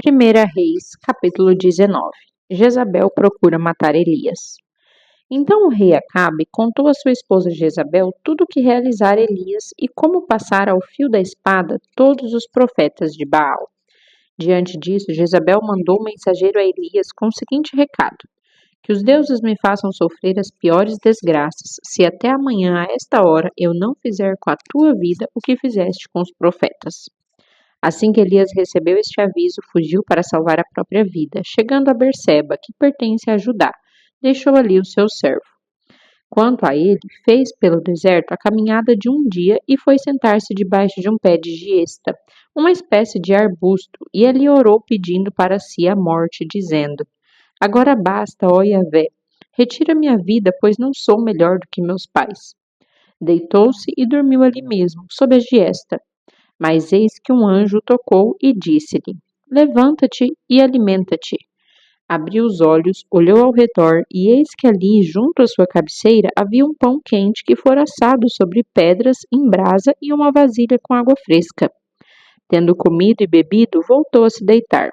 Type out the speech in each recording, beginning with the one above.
Primeira Reis, capítulo 19. Jezabel procura matar Elias. Então o rei Acabe contou a sua esposa Jezabel tudo o que realizara Elias e como passara ao fio da espada todos os profetas de Baal. Diante disso, Jezabel mandou um mensageiro a Elias com o seguinte recado: que os deuses me façam sofrer as piores desgraças, se até amanhã a esta hora eu não fizer com a tua vida o que fizeste com os profetas. Assim que Elias recebeu este aviso, fugiu para salvar a própria vida. Chegando a Berseba, que pertence a Judá, deixou ali o seu servo. Quanto a ele, fez pelo deserto a caminhada de um dia e foi sentar-se debaixo de um pé de giesta, uma espécie de arbusto, e ali orou pedindo para si a morte, dizendo: Agora basta, ó Yahvé, retira minha vida, pois não sou melhor do que meus pais. Deitou-se e dormiu ali mesmo, sob a giesta. Mas eis que um anjo tocou e disse-lhe: Levanta-te e alimenta-te. Abriu os olhos, olhou ao redor, e eis que ali, junto à sua cabeceira, havia um pão quente que fora assado sobre pedras em brasa e uma vasilha com água fresca. Tendo comido e bebido, voltou a se deitar.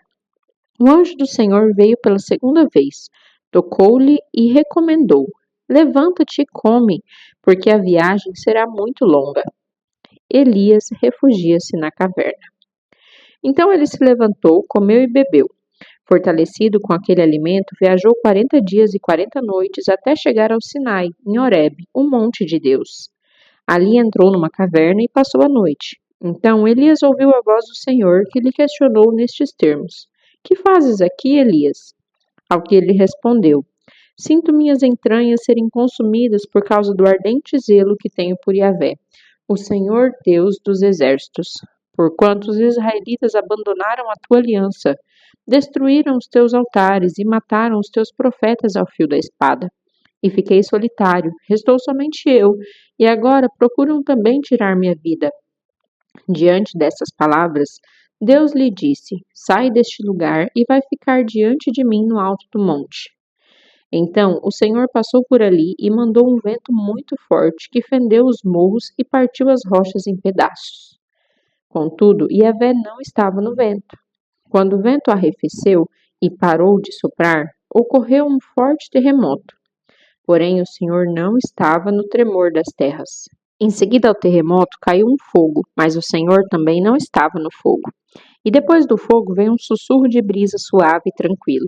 O anjo do Senhor veio pela segunda vez, tocou-lhe e recomendou: Levanta-te e come, porque a viagem será muito longa. Elias refugia-se na caverna. Então ele se levantou, comeu e bebeu. Fortalecido com aquele alimento, viajou 40 dias e 40 noites até chegar ao Sinai, em Horebe, o monte de Deus. Ali entrou numa caverna e passou a noite. Então Elias ouviu a voz do Senhor, que lhe questionou nestes termos: Que fazes aqui, Elias? Ao que ele respondeu: Sinto minhas entranhas serem consumidas por causa do ardente zelo que tenho por Yahvé, o Senhor Deus dos exércitos. Porquanto os israelitas abandonaram a tua aliança, destruíram os teus altares e mataram os teus profetas ao fio da espada. E fiquei solitário, restou somente eu, e agora procuram também tirar minha vida. Diante dessas palavras, Deus lhe disse: Sai deste lugar e vai ficar diante de mim no alto do monte. Então o Senhor passou por ali e mandou um vento muito forte que fendeu os morros e partiu as rochas em pedaços. Contudo, Yahvé não estava no vento. Quando o vento arrefeceu e parou de soprar, ocorreu um forte terremoto. Porém, o Senhor não estava no tremor das terras. Em seguida ao terremoto caiu um fogo, mas o Senhor também não estava no fogo. E depois do fogo veio um sussurro de brisa suave e tranquilo.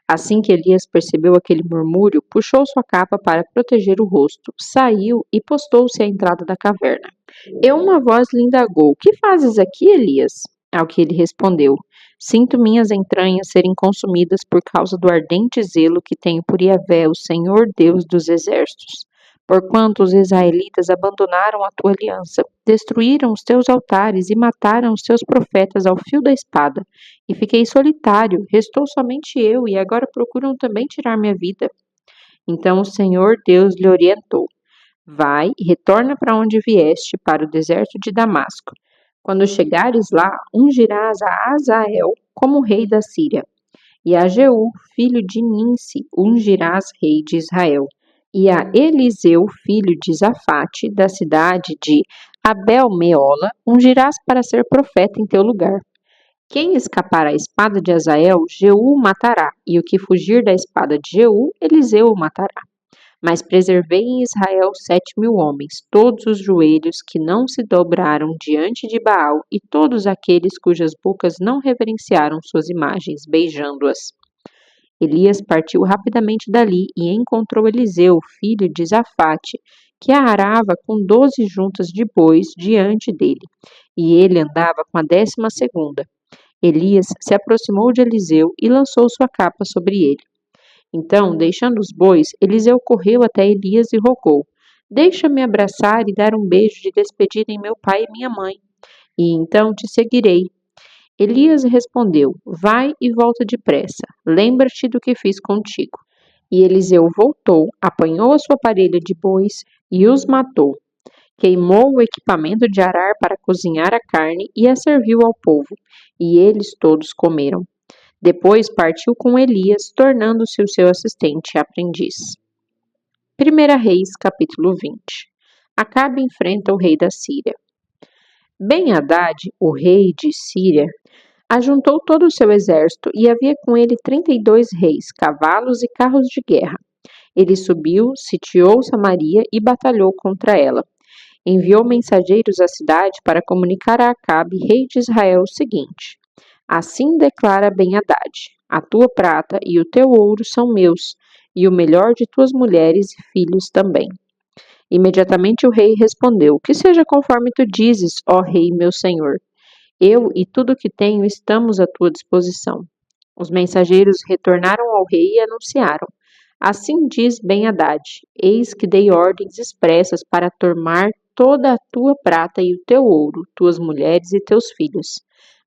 Assim que Elias percebeu aquele murmúrio, puxou sua capa para proteger o rosto, saiu e postou-se à entrada da caverna. E uma voz lhe indagou: Que fazes aqui, Elias? Ao que ele respondeu: Sinto minhas entranhas serem consumidas por causa do ardente zelo que tenho por Yahvé, o Senhor Deus dos exércitos. Porquanto os israelitas abandonaram a tua aliança, destruíram os teus altares e mataram os teus profetas ao fio da espada. E fiquei solitário, restou somente eu, e agora procuram também tirar minha vida. Então o Senhor Deus lhe orientou: Vai e retorna para onde vieste, para o deserto de Damasco. Quando chegares lá, ungirás a Azael como rei da Síria, e a Jeú, filho de Ninsi, ungirás rei de Israel, e a Eliseu, filho de Zafate, da cidade de Abel-meola, ungirás para ser profeta em teu lugar. Quem escapar à espada de Azael, Jeú o matará, e o que fugir da espada de Jeú, Eliseu o matará. Mas preservei em Israel 7.000 homens, todos os joelhos que não se dobraram diante de Baal, e todos aqueles cujas bocas não reverenciaram suas imagens, beijando-as. Elias partiu rapidamente dali e encontrou Eliseu, filho de Zafate, que arava com 12 juntas de bois diante dele, e ele andava com a 12ª. Elias se aproximou de Eliseu e lançou sua capa sobre ele. Então, deixando os bois, Eliseu correu até Elias e rogou: Deixa-me abraçar e dar um beijo de despedida em meu pai e minha mãe, e então te seguirei. Elias respondeu: Vai e volta depressa. Lembra-te do que fiz contigo. E Eliseu voltou, apanhou a sua parelha de bois e os matou. Queimou o equipamento de arar para cozinhar a carne e a serviu ao povo, e eles todos comeram. Depois partiu com Elias, tornando-se o seu assistente e aprendiz. 1 Reis, capítulo 20. Acabe enfrenta o rei da Síria. Ben-Hadad, o rei de Síria, Ajuntou todo o seu exército e havia com ele 32 reis, cavalos e carros de guerra. Ele subiu, sitiou Samaria e batalhou contra ela. Enviou mensageiros à cidade para comunicar a Acabe, rei de Israel, o seguinte: Assim declara Ben-Hadad: A tua prata e o teu ouro são meus, e o melhor de tuas mulheres e filhos também. Imediatamente o rei respondeu: Que seja conforme tu dizes, ó rei, meu senhor. Eu e tudo o que tenho estamos à tua disposição. Os mensageiros retornaram ao rei e anunciaram: Assim diz Ben-Hadad: Eis que dei ordens expressas para tomar toda a tua prata e o teu ouro, tuas mulheres e teus filhos.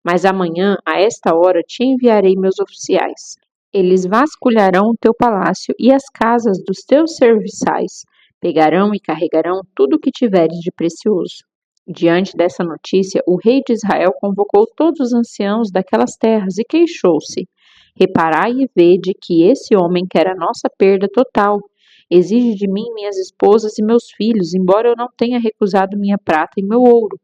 Mas amanhã, a esta hora, te enviarei meus oficiais. Eles vasculharão o teu palácio e as casas dos teus serviçais, pegarão e carregarão tudo o que tiveres de precioso. Diante dessa notícia, o rei de Israel convocou todos os anciãos daquelas terras e queixou-se: Reparai e vede que esse homem quer a nossa perda total. Exige de mim minhas esposas e meus filhos, embora eu não tenha recusado minha prata e meu ouro.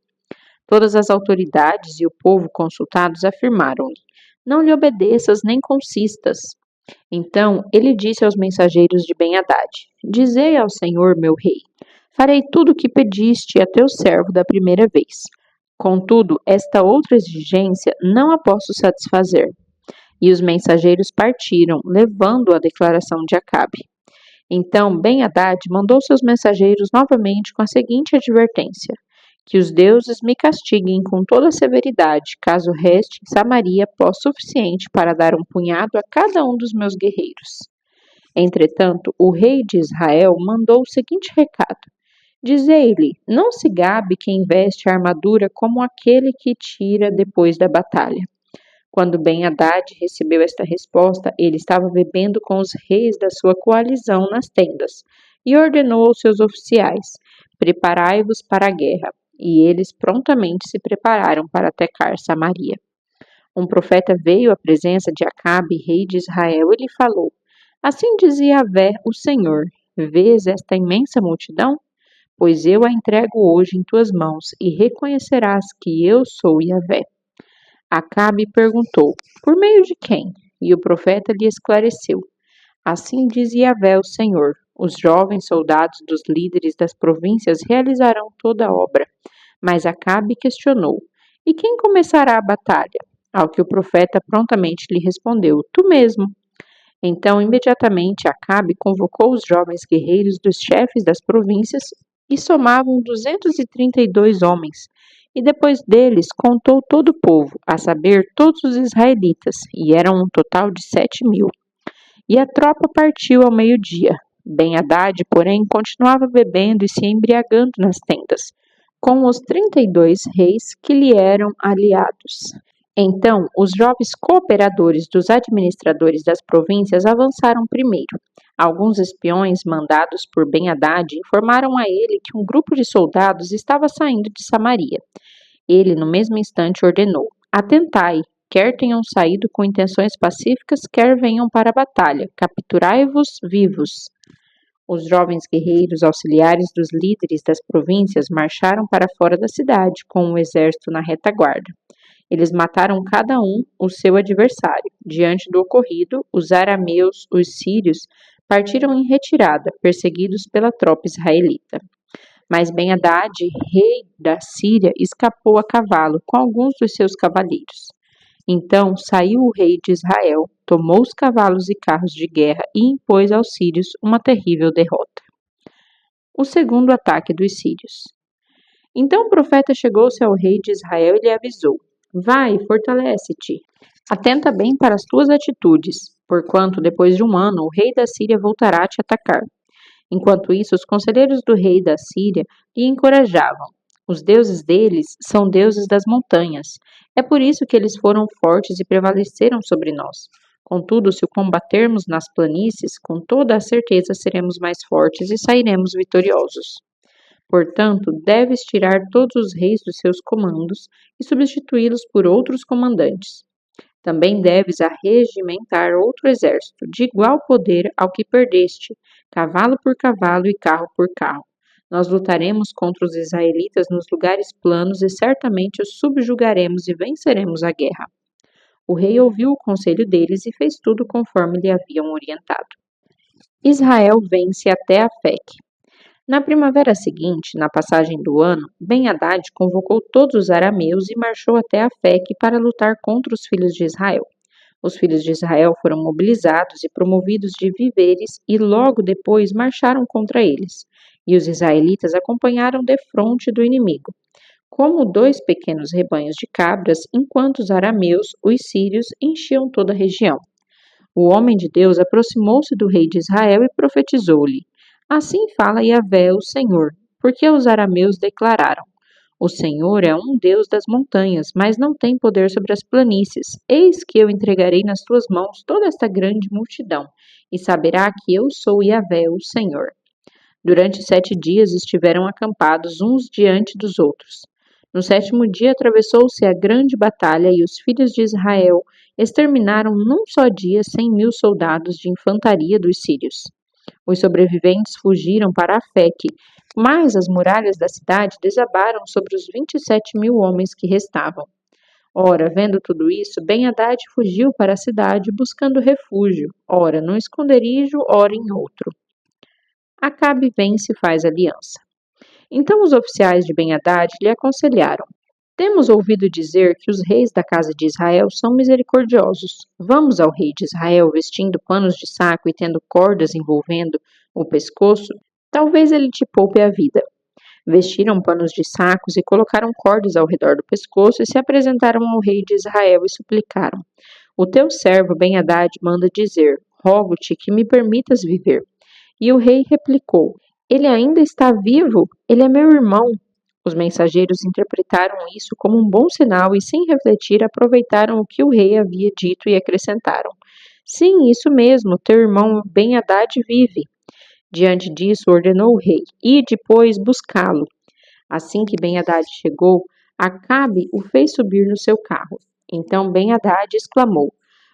Todas as autoridades e o povo consultados afirmaram-lhe: Não lhe obedeças nem consistas. Então ele disse aos mensageiros de Ben-Hadad: Dizei ao Senhor, meu rei: Farei tudo o que pediste a teu servo da primeira vez. Contudo, esta outra exigência não a posso satisfazer. E os mensageiros partiram, levando a declaração de Acabe. Então Ben-Hadad mandou seus mensageiros novamente com a seguinte advertência: Que os deuses me castiguem com toda severidade, caso reste em Samaria pó suficiente para dar um punhado a cada um dos meus guerreiros. Entretanto, o rei de Israel mandou o seguinte recado: Dizei-lhe: Não se gabe quem veste a armadura como aquele que tira depois da batalha. Quando Ben-Hadad recebeu esta resposta, ele estava bebendo com os reis da sua coalizão nas tendas, e ordenou aos seus oficiais: Preparai-vos para a guerra. E eles prontamente se prepararam para atacar Samaria. Um profeta veio à presença de Acabe, rei de Israel, e lhe falou: Assim dizia Yahvé, o Senhor: Vês esta imensa multidão? Pois eu a entrego hoje em tuas mãos, e reconhecerás que eu sou Yahvé. Acabe perguntou: Por meio de quem? E o profeta lhe esclareceu: Assim diz Yahvé, o Senhor: Os jovens soldados dos líderes das províncias realizarão toda a obra. Mas Acabe questionou: E quem começará a batalha? Ao que o profeta prontamente lhe respondeu: Tu mesmo. Então, imediatamente, Acabe convocou os jovens guerreiros dos chefes das províncias e somavam 232 homens. E depois deles contou todo o povo, a saber, todos os israelitas, e eram um total de 7.000. E a tropa partiu ao meio-dia. Ben-Hadad, porém, continuava bebendo e se embriagando nas tendas, com os 32 reis que lhe eram aliados. Então, os jovens cooperadores dos administradores das províncias avançaram primeiro. Alguns espiões mandados por Ben-Hadad informaram a ele que um grupo de soldados estava saindo de Samaria. Ele, no mesmo instante, ordenou: Atentai, quer tenham saído com intenções pacíficas, quer venham para a batalha, capturai-vos vivos. Os jovens guerreiros auxiliares dos líderes das províncias marcharam para fora da cidade, com o exército na retaguarda. Eles mataram cada um o seu adversário. Diante do ocorrido, os arameus, os sírios, partiram em retirada, perseguidos pela tropa israelita. Mas Ben-Hadad, rei da Síria, escapou a cavalo com alguns dos seus cavaleiros. Então saiu o rei de Israel, tomou os cavalos e carros de guerra e impôs aos sírios uma terrível derrota. O segundo ataque dos sírios. Então o profeta chegou-se ao rei de Israel e lhe avisou: Vai, fortalece-te. Atenta bem para as tuas atitudes, porquanto depois de um ano o rei da Síria voltará a te atacar. Enquanto isso, os conselheiros do rei da Síria lhe encorajavam. Os deuses deles são deuses das montanhas. É por isso que eles foram fortes e prevaleceram sobre nós. Contudo, se o combatermos nas planícies, com toda a certeza seremos mais fortes e sairemos vitoriosos. Portanto, deves tirar todos os reis dos seus comandos e substituí-los por outros comandantes. Também deves arregimentar outro exército, de igual poder ao que perdeste, cavalo por cavalo e carro por carro. Nós lutaremos contra os israelitas nos lugares planos e certamente os subjugaremos e venceremos a guerra. O rei ouviu o conselho deles e fez tudo conforme lhe haviam orientado. Israel vence até Afec. Na primavera seguinte, na passagem do ano, Ben-Hadad convocou todos os arameus e marchou até Afec para lutar contra os filhos de Israel. Os filhos de Israel foram mobilizados e promovidos de víveres e logo depois marcharam contra eles. E os israelitas acompanharam defronte do inimigo, como dois pequenos rebanhos de cabras, enquanto os arameus, os sírios, enchiam toda a região. O homem de Deus aproximou-se do rei de Israel e profetizou-lhe: Assim fala Yahvé, o Senhor, porque os arameus declararam: O Senhor é um Deus das montanhas, mas não tem poder sobre as planícies. Eis que eu entregarei nas tuas mãos toda esta grande multidão, e saberá que eu sou Yahvé, o Senhor. Durante 7 dias estiveram acampados uns diante dos outros. No 7º dia atravessou-se a grande batalha e os filhos de Israel exterminaram num só dia 100.000 soldados de infantaria dos sírios. Os sobreviventes fugiram para Afec, mas as muralhas da cidade desabaram sobre os 27.000 homens que restavam. Ora, vendo tudo isso, Ben-Hadad fugiu para a cidade buscando refúgio, ora num esconderijo, ora em outro. Acabe vence e faz aliança. Então os oficiais de Ben-Hadad lhe aconselharam: Temos ouvido dizer que os reis da casa de Israel são misericordiosos. Vamos ao rei de Israel vestindo panos de saco e tendo cordas envolvendo o pescoço, talvez ele te poupe a vida. Vestiram panos de sacos e colocaram cordas ao redor do pescoço e se apresentaram ao rei de Israel e suplicaram: O teu servo Ben-Hadad manda dizer: Rogo-te que me permitas viver. E o rei replicou: Ele ainda está vivo? Ele é meu irmão. Os mensageiros interpretaram isso como um bom sinal e, sem refletir, aproveitaram o que o rei havia dito e acrescentaram: Sim, isso mesmo, teu irmão Ben-Hadad vive. Diante disso, ordenou o rei: Ide, pois, buscá-lo. Assim que Ben-Hadad chegou, Acabe o fez subir no seu carro. Então Ben-Hadad exclamou: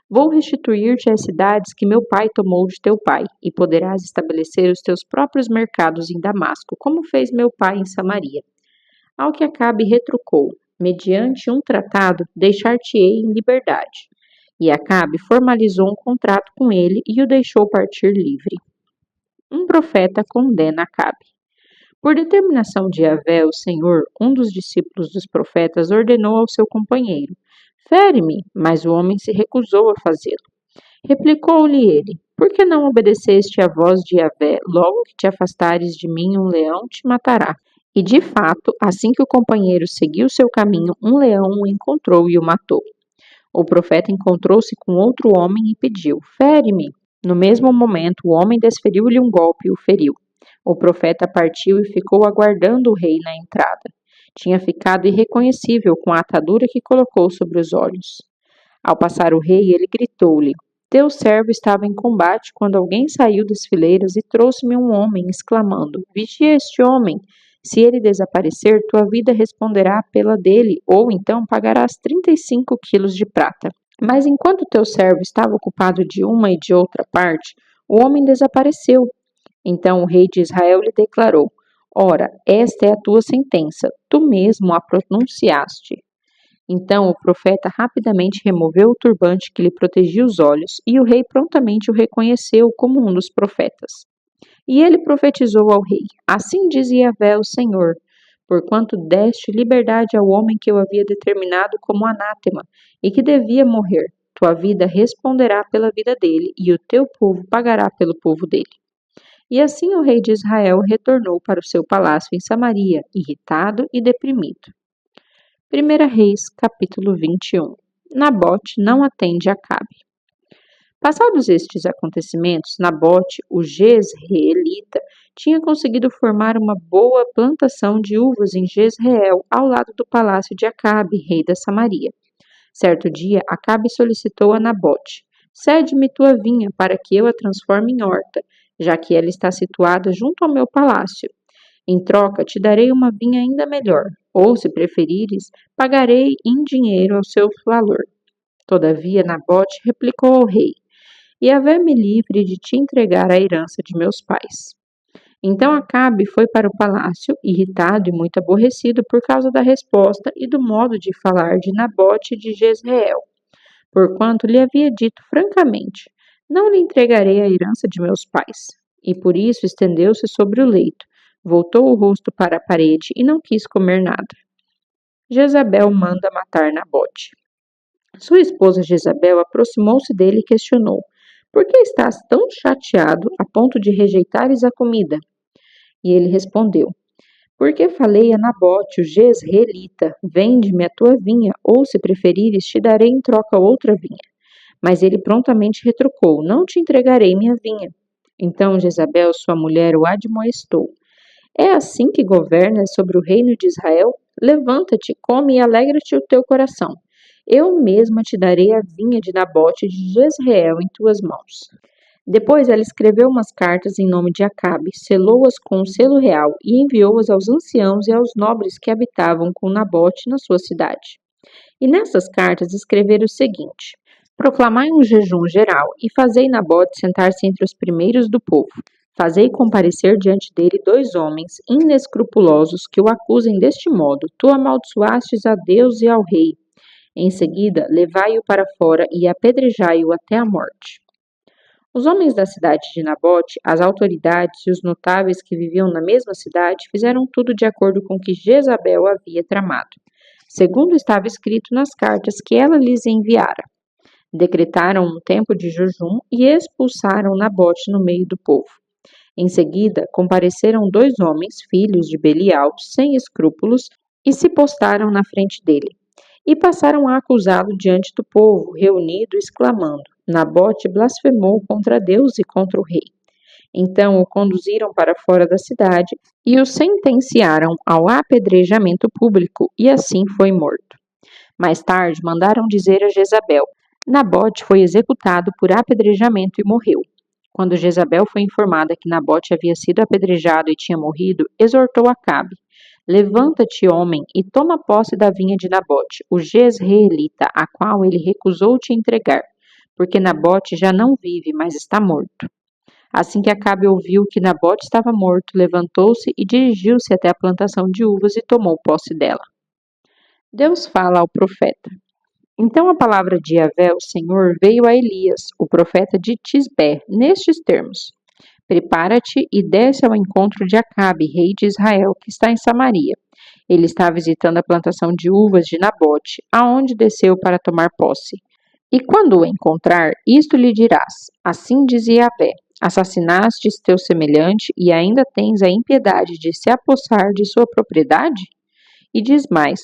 Vou restituir-te as cidades que meu pai tomou de teu pai, e poderás estabelecer os teus próprios mercados em Damasco, como fez meu pai em Samaria. Ao que Acabe retrucou: Mediante um tratado, deixar-te-ei em liberdade. E Acabe formalizou um contrato com ele e o deixou partir livre. Um profeta condena Acabe. Por determinação de Yahvé, o Senhor, um dos discípulos dos profetas ordenou ao seu companheiro: Fere-me, mas o homem se recusou a fazê-lo. Replicou-lhe ele: Por que não obedeceste à voz de Yahvé? Logo que te afastares de mim, um leão te matará. E de fato, assim que o companheiro seguiu seu caminho, um leão o encontrou e o matou. O profeta encontrou-se com outro homem e pediu: Fere-me. No mesmo momento, o homem desferiu-lhe um golpe e o feriu. O profeta partiu e ficou aguardando o rei na entrada. Tinha ficado irreconhecível com a atadura que colocou sobre os olhos. Ao passar o rei, ele gritou-lhe: Teu servo estava em combate quando alguém saiu das fileiras e trouxe-me um homem, exclamando: Vigia este homem. Se ele desaparecer, tua vida responderá pela dele, ou então pagarás 35 quilos de prata. Mas enquanto teu servo estava ocupado de uma e de outra parte, o homem desapareceu. Então o rei de Israel lhe declarou: Ora, esta é a tua sentença, tu mesmo a pronunciaste. Então o profeta rapidamente removeu o turbante que lhe protegia os olhos, e o rei prontamente o reconheceu como um dos profetas. E ele profetizou ao rei: Assim dizia Yahvé, o Senhor: Porquanto deste liberdade ao homem que eu havia determinado como anátema, e que devia morrer, tua vida responderá pela vida dele, e o teu povo pagará pelo povo dele. E assim o rei de Israel retornou para o seu palácio em Samaria, irritado e deprimido. 1 Reis, capítulo 21. Nabote não atende Acabe. Passados estes acontecimentos, Nabote, o Jezreelita, tinha conseguido formar uma boa plantação de uvas em Jezreel, ao lado do palácio de Acabe, rei da Samaria. Certo dia, Acabe solicitou a Nabote: Cede-me tua vinha para que eu a transforme em horta, já que ela está situada junto ao meu palácio. Em troca, te darei uma vinha ainda melhor, ou, se preferires, pagarei em dinheiro ao seu valor. Todavia, Nabote replicou ao rei: Yahvé-me livre de te entregar a herança de meus pais. Então Acabe foi para o palácio, irritado e muito aborrecido por causa da resposta e do modo de falar de Nabote de Jezreel. porquanto lhe havia dito francamente: não lhe entregarei a herança de meus pais. E por isso estendeu-se sobre o leito, voltou o rosto para a parede e não quis comer nada. Jezabel manda matar Nabote. Sua esposa Jezabel aproximou-se dele e questionou: por que estás tão chateado a ponto de rejeitares a comida? E ele respondeu: porque falei a Nabote, o jezreelita: vende-me a tua vinha, ou se preferires, te darei em troca outra vinha. Mas ele prontamente retrucou: não te entregarei minha vinha. Então Jezabel, sua mulher, o admoestou: é assim que governas sobre o reino de Israel? Levanta-te, come e alegra-te o teu coração. Eu mesma te darei a vinha de Nabote de Jezreel em tuas mãos. Depois ela escreveu umas cartas em nome de Acabe, selou-as com um selo real e enviou-as aos anciãos e aos nobres que habitavam com Nabote na sua cidade. E nessas cartas escreveram o seguinte: proclamai um jejum geral e fazei Nabote sentar-se entre os primeiros do povo. Fazei comparecer diante dele 2 homens inescrupulosos que o acusem deste modo: tu amaldiçoastes a Deus e ao rei. Em seguida, levai-o para fora e apedrejai-o até a morte. Os homens da cidade de Nabote, as autoridades e os notáveis que viviam na mesma cidade fizeram tudo de acordo com o que Jezabel havia tramado, segundo estava escrito nas cartas que ela lhes enviara. Decretaram um tempo de jejum e expulsaram Nabote no meio do povo. Em seguida, compareceram 2 homens, filhos de Belial, sem escrúpulos, e se postaram na frente dele. E passaram a acusá-lo diante do povo, reunido, exclamando: Nabote blasfemou contra Deus e contra o rei. Então o conduziram para fora da cidade e o sentenciaram ao apedrejamento público, e assim foi morto. Mais tarde mandaram dizer a Jezabel: Nabote foi executado por apedrejamento e morreu. Quando Jezabel foi informada que Nabote havia sido apedrejado e tinha morrido, exortou Acabe: levanta-te, homem, e toma posse da vinha de Nabote, o jezreelita, a qual ele recusou te entregar, porque Nabote já não vive, mas está morto. Assim que Acabe ouviu que Nabote estava morto, levantou-se e dirigiu-se até a plantação de uvas e tomou posse dela. Deus fala ao profeta. Então a palavra de Yahvé, o Senhor, veio a Elias, o profeta de Tisbé, nestes termos: prepara-te e desce ao encontro de Acabe, rei de Israel, que está em Samaria. Ele está visitando a plantação de uvas de Nabote, aonde desceu para tomar posse. E quando o encontrar, isto lhe dirás: assim diz Yahvé: assassinastes teu semelhante e ainda tens a impiedade de se apossar de sua propriedade? E diz mais: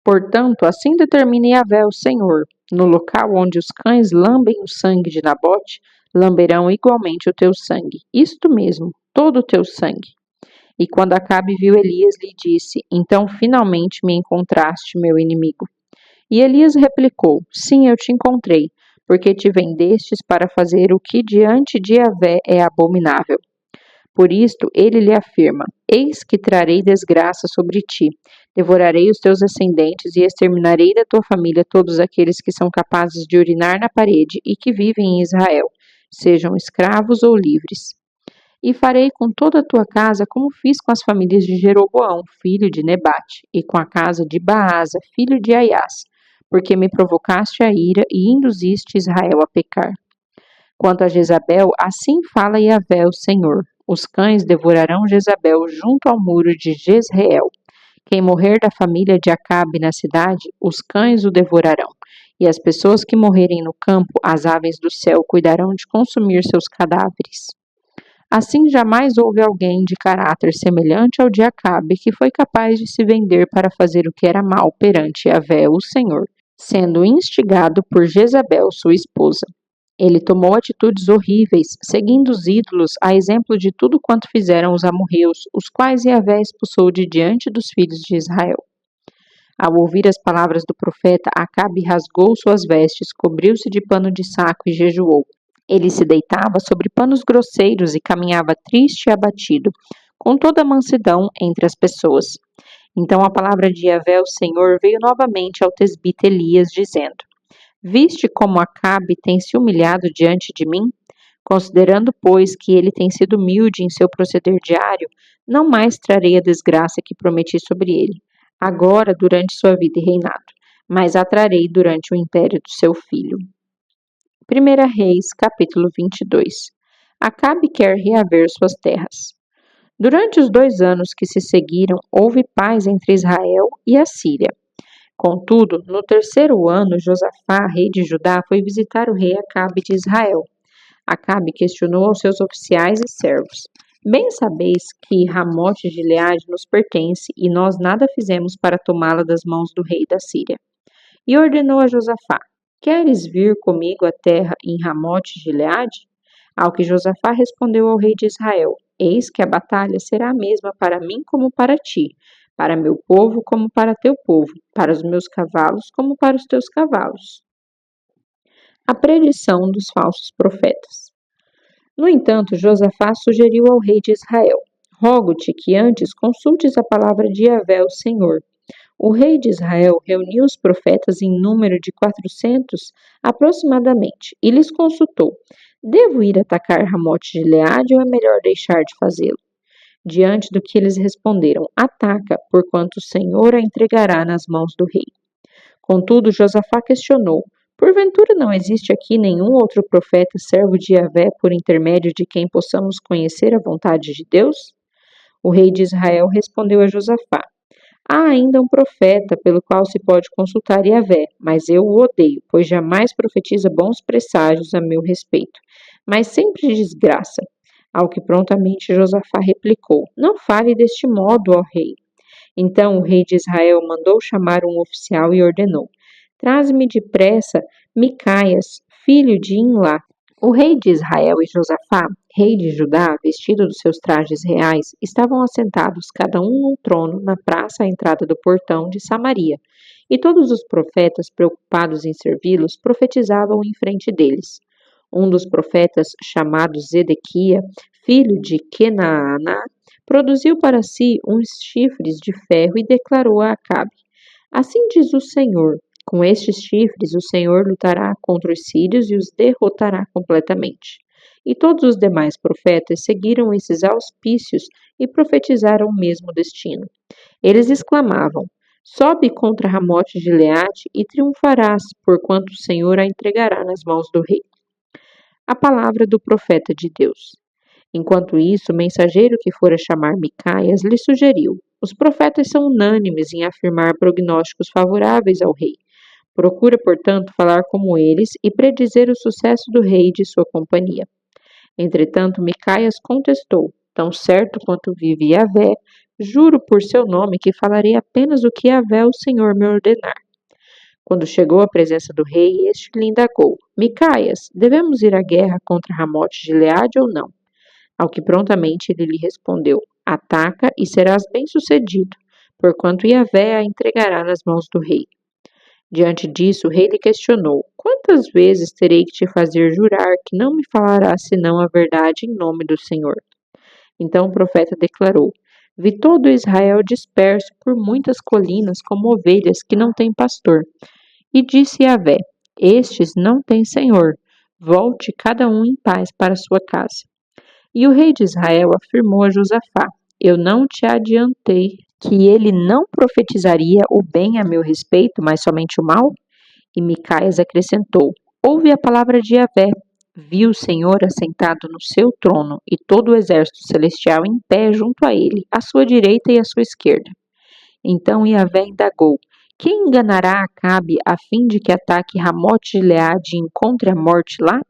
portanto, assim determina Yahvé, o Senhor: no local onde os cães lambem o sangue de Nabote, lamberão igualmente o teu sangue, isto mesmo, todo o teu sangue. E quando Acabe viu Elias, lhe disse: então finalmente me encontraste, meu inimigo. E Elias replicou: sim, eu te encontrei, porque te vendestes para fazer o que diante de Yahvé é abominável. Por isto ele lhe afirma: eis que trarei desgraça sobre ti, devorarei os teus ascendentes e exterminarei da tua família todos aqueles que são capazes de urinar na parede e que vivem em Israel, sejam escravos ou livres. E farei com toda a tua casa como fiz com as famílias de Jeroboão, filho de Nebate, e com a casa de Baasa, filho de Aias, porque me provocaste a ira e induziste Israel a pecar. Quanto a Jezabel, assim fala Yahvé, o Senhor: os cães devorarão Jezabel junto ao muro de Jezreel. Quem morrer da família de Acabe na cidade, os cães o devorarão. E as pessoas que morrerem no campo, as aves do céu cuidarão de consumir seus cadáveres. Assim jamais houve alguém de caráter semelhante ao de Acabe que foi capaz de se vender para fazer o que era mal perante Yahvé, o Senhor, sendo instigado por Jezabel, sua esposa. Ele tomou atitudes horríveis, seguindo os ídolos, a exemplo de tudo quanto fizeram os amorreus, os quais Yahvé expulsou de diante dos filhos de Israel. Ao ouvir as palavras do profeta, Acabe rasgou suas vestes, cobriu-se de pano de saco e jejuou. Ele se deitava sobre panos grosseiros e caminhava triste e abatido, com toda a mansidão entre as pessoas. Então a palavra de Yahvé, o Senhor, veio novamente ao tesbita Elias, dizendo: viste como Acabe tem se humilhado diante de mim? Considerando, pois, que ele tem sido humilde em seu proceder diário, não mais trarei a desgraça que prometi sobre ele, agora durante sua vida e reinado. mas a trarei durante o império do seu filho. 1 Reis, capítulo 22. Acabe quer reaver suas terras. Durante os 2 anos que se seguiram, houve paz entre Israel e a Síria. Contudo, no 3º ano, Josafá, rei de Judá, foi visitar o rei Acabe de Israel. Acabe questionou aos seus oficiais e servos: Bem sabeis que Ramote de Gileade nos pertence, e nós nada fizemos para tomá-la das mãos do rei da Síria. E ordenou a Josafá: Queres vir comigo à terra em Ramote de Gileade? Ao que Josafá respondeu ao rei de Israel: Eis que a batalha será a mesma para mim como para ti, para meu povo como para teu povo, para os meus cavalos como para os teus cavalos. A predição dos falsos profetas. No entanto, Josafá sugeriu ao rei de Israel: Rogo-te que antes consultes a palavra de Yahvé, o Senhor. O rei de Israel reuniu os profetas em número de 400 aproximadamente e lhes consultou: Devo ir atacar Ramote de Gileade ou é melhor deixar de fazê-lo? Diante do que eles responderam: Ataca, porquanto o Senhor a entregará nas mãos do rei. Contudo, Josafá questionou: Porventura não existe aqui nenhum outro profeta servo de Yahvé por intermédio de quem possamos conhecer a vontade de Deus? O rei de Israel respondeu a Josafá: Há ainda um profeta pelo qual se pode consultar Yahvé, mas eu o odeio, pois jamais profetiza bons presságios a meu respeito, mas sempre desgraça. Ao que prontamente Josafá replicou: Não fale deste modo, ó rei. Então o rei de Israel mandou chamar um oficial e ordenou: Traze-me depressa Micaias, filho de Imlá. O rei de Israel e Josafá, rei de Judá, vestido dos seus trajes reais, estavam assentados cada um num trono na praça à entrada do portão de Samaria, e todos os profetas, preocupados em servi-los, profetizavam em frente deles. Um dos profetas, chamado Zedequia, filho de Kenaaná, produziu para si uns chifres de ferro e declarou a Acabe: Assim diz o Senhor: com estes chifres o Senhor lutará contra os sírios e os derrotará completamente. E todos os demais profetas seguiram esses auspícios e profetizaram o mesmo destino. Eles exclamavam: Sobe contra Ramote de Gileade e triunfarás, porquanto o Senhor a entregará nas mãos do rei. A palavra do profeta de Deus. Enquanto isso, o mensageiro que fora chamar Micaias lhe sugeriu: Os profetas são unânimes em afirmar prognósticos favoráveis ao rei. Procura, portanto, falar como eles e predizer o sucesso do rei e de sua companhia. Entretanto, Micaias contestou: Tão certo quanto vive Yahvé, juro por seu nome que falarei apenas o que Yahvé, o Senhor, me ordenar. Quando chegou à presença do rei, este lhe indagou: Micaias, devemos ir à guerra contra Ramote de Gileade ou não? Ao que prontamente ele lhe respondeu: Ataca e serás bem-sucedido, porquanto Yahvé a entregará nas mãos do rei. Diante disso, o rei lhe questionou: Quantas vezes terei que te fazer jurar que não me falarás senão a verdade em nome do Senhor? Então o profeta declarou: Vi todo Israel disperso por muitas colinas como ovelhas que não têm pastor. E disse Yahvé: Estes não têm senhor. Volte cada um em paz para sua casa. E o rei de Israel afirmou a Josafá: Eu não te adiantei que ele não profetizaria o bem a meu respeito, mas somente o mal? E Micaias acrescentou: Ouve a palavra de Yahvé. Vi o Senhor assentado no seu trono e todo o exército celestial em pé junto a ele, à sua direita e à sua esquerda. Então Yahvé indagou: Quem enganará Acabe a fim de que ataque Ramote de Gileade e encontre a morte lá?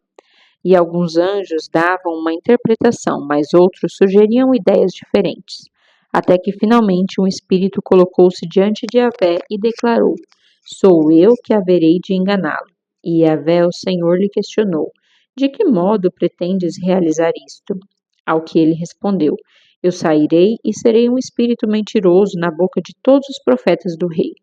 E alguns anjos davam uma interpretação, mas outros sugeriam ideias diferentes. Até que finalmente um espírito colocou-se diante de Yahvé e declarou: Sou eu que haverei de enganá-lo. E Yahvé, o Senhor, lhe questionou: De que modo pretendes realizar isto? Ao que ele respondeu: Eu sairei e serei um espírito mentiroso na boca de todos os profetas do rei.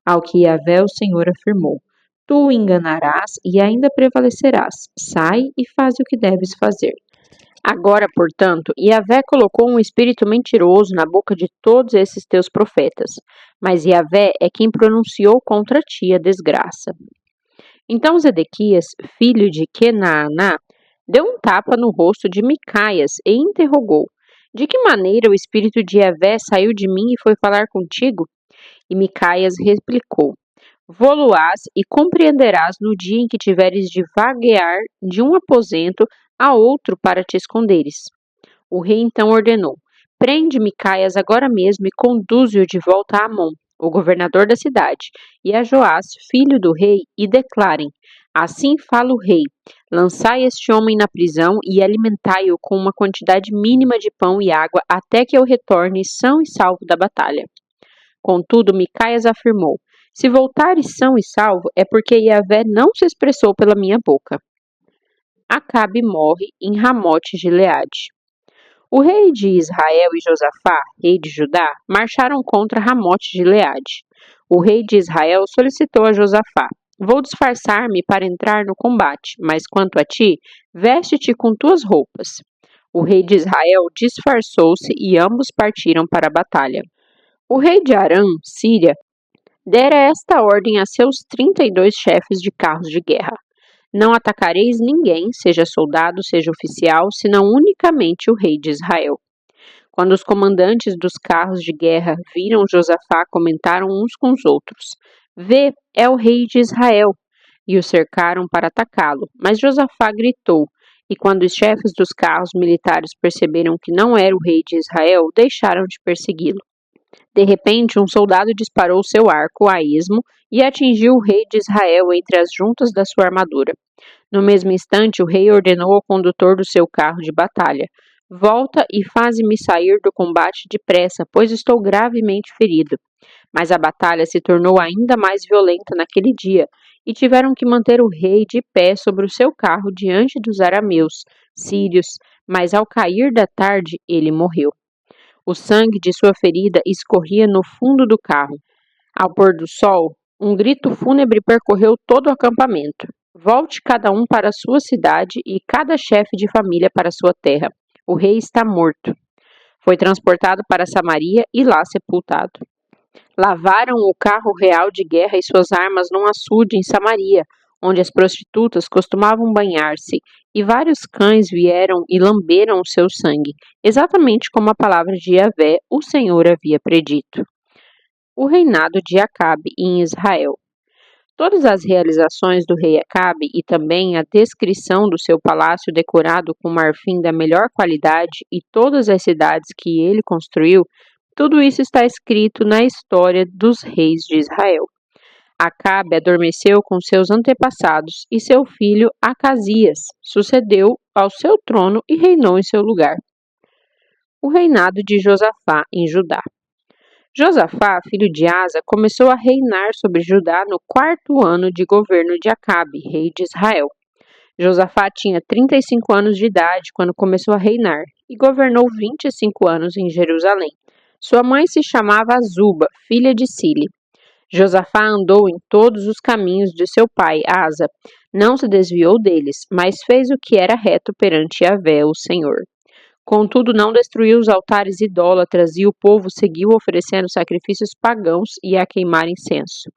Ao que Yahvé, o Senhor, afirmou: Tu o enganarás e ainda prevalecerás. Sai e faz o que deves fazer. Agora, portanto, Yahvé colocou um espírito mentiroso na boca de todos esses teus profetas, mas Yahvé é quem pronunciou contra ti a desgraça. Então Zedequias, filho de Kenaaná, deu um tapa no rosto de Micaias e interrogou: De que maneira o espírito de Yahvé saiu de mim e foi falar contigo? E Micaias replicou: Vô-lo-ás e compreenderás no dia em que tiveres de vaguear de um aposento a outro para te esconderes. O rei então ordenou: prende Micaias agora mesmo e conduze-o de volta a Amon, o governador da cidade, e a Joás, filho do rei, e declarem: assim fala o rei: lançai este homem na prisão e alimentai-o com uma quantidade mínima de pão e água até que eu retorne são e salvo da batalha. Contudo, Micaias afirmou: se voltares são e salvo, é porque Yahvé não se expressou pela minha boca. Acabe morre em Ramote-Gileade. O rei de Israel e Josafá, rei de Judá, marcharam contra Ramote-Gileade. O rei de Israel solicitou a Josafá: vou disfarçar-me para entrar no combate, mas quanto a ti, veste-te com tuas roupas. O rei de Israel disfarçou-se e ambos partiram para a batalha. O rei de Arã, Síria, dera esta ordem a seus 32 chefes de carros de guerra: não atacareis ninguém, seja soldado, seja oficial, senão unicamente o rei de Israel. Quando os comandantes dos carros de guerra viram Josafá, comentaram uns com os outros: vê, é o rei de Israel. E o cercaram para atacá-lo. Mas Josafá gritou, e quando os chefes dos carros militares perceberam que não era o rei de Israel, deixaram de persegui-lo. De repente, um soldado disparou seu arco a esmo e atingiu o rei de Israel entre as juntas da sua armadura. No mesmo instante, o rei ordenou ao condutor do seu carro de batalha: volta e faze-me sair do combate depressa, pois estou gravemente ferido. Mas a batalha se tornou ainda mais violenta naquele dia, e tiveram que manter o rei de pé sobre o seu carro diante dos arameus, sírios, mas ao cair da tarde ele morreu. O sangue de sua ferida escorria no fundo do carro. Ao pôr do sol, um grito fúnebre percorreu todo o acampamento: volte cada um para sua cidade e cada chefe de família para sua terra. O rei está morto. Foi transportado para Samaria e lá sepultado. Lavaram o carro real de guerra e suas armas num açude em Samaria, onde as prostitutas costumavam banhar-se, e vários cães vieram e lamberam o seu sangue, exatamente como a palavra de Yahvé, o Senhor, havia predito. O reinado de Acabe em Israel. Todas as realizações do rei Acabe e também a descrição do seu palácio decorado com marfim da melhor qualidade e todas as cidades que ele construiu, tudo isso está escrito na história dos reis de Israel. Acabe adormeceu com seus antepassados e seu filho Acasias sucedeu ao seu trono e reinou em seu lugar. O reinado de Josafá em Judá. Josafá, filho de Asa, começou a reinar sobre Judá no 4º ano de governo de Acabe, rei de Israel. Josafá tinha 35 anos de idade quando começou a reinar e governou 25 anos em Jerusalém. Sua mãe se chamava Azuba, filha de Sile. Josafá andou em todos os caminhos de seu pai, Asa. Não se desviou deles, mas fez o que era reto perante Yahvé, o Senhor. Contudo, não destruiu os altares idólatras e o povo seguiu oferecendo sacrifícios pagãos e a queimar incenso.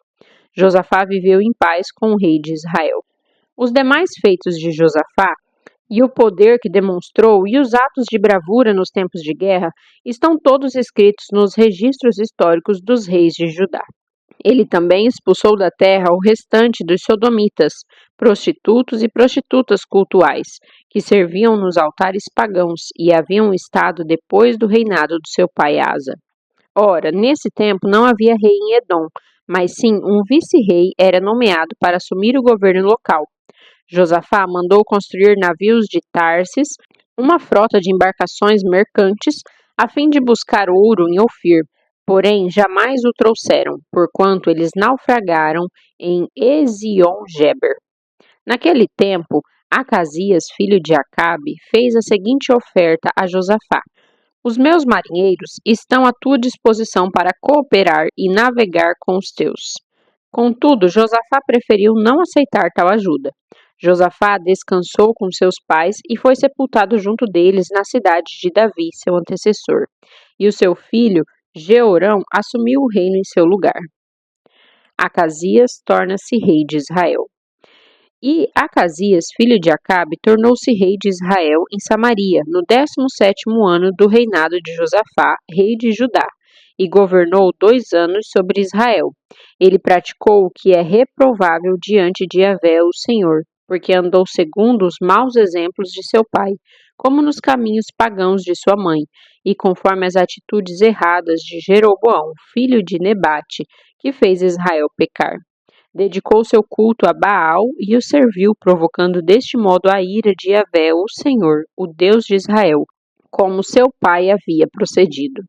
Josafá viveu em paz com o rei de Israel. Os demais feitos de Josafá e o poder que demonstrou e os atos de bravura nos tempos de guerra estão todos escritos nos registros históricos dos reis de Judá. Ele também expulsou da terra o restante dos sodomitas, prostitutos e prostitutas cultuais, que serviam nos altares pagãos e haviam estado depois do reinado do seu pai Asa. Ora, nesse tempo não havia rei em Edom, mas sim um vice-rei era nomeado para assumir o governo local. Josafá mandou construir navios de Tarsis, uma frota de embarcações mercantes, a fim de buscar ouro em Ofir. Porém, jamais o trouxeram, porquanto eles naufragaram em Ezion-Geber. Naquele tempo, Acasias, filho de Acabe, fez a seguinte oferta a Josafá: os meus marinheiros estão à tua disposição para cooperar e navegar com os teus. Contudo, Josafá preferiu não aceitar tal ajuda. Josafá descansou com seus pais e foi sepultado junto deles na cidade de Davi, seu antecessor. E o seu filho, Jeorão, assumiu o reino em seu lugar. Acasias torna-se rei de Israel. E Acasias, filho de Acabe, tornou-se rei de Israel em Samaria, no 17º ano do reinado de Josafá, rei de Judá. e governou 2 anos sobre Israel. Ele praticou o que é reprovável diante de Yahvé, o Senhor, porque andou segundo os maus exemplos de seu pai, como nos caminhos pagãos de sua mãe, e conforme as atitudes erradas de Jeroboão, filho de Nebate, que fez Israel pecar. Dedicou seu culto a Baal e o serviu, provocando deste modo a ira de Yahvé, o Senhor, o Deus de Israel, como seu pai havia procedido.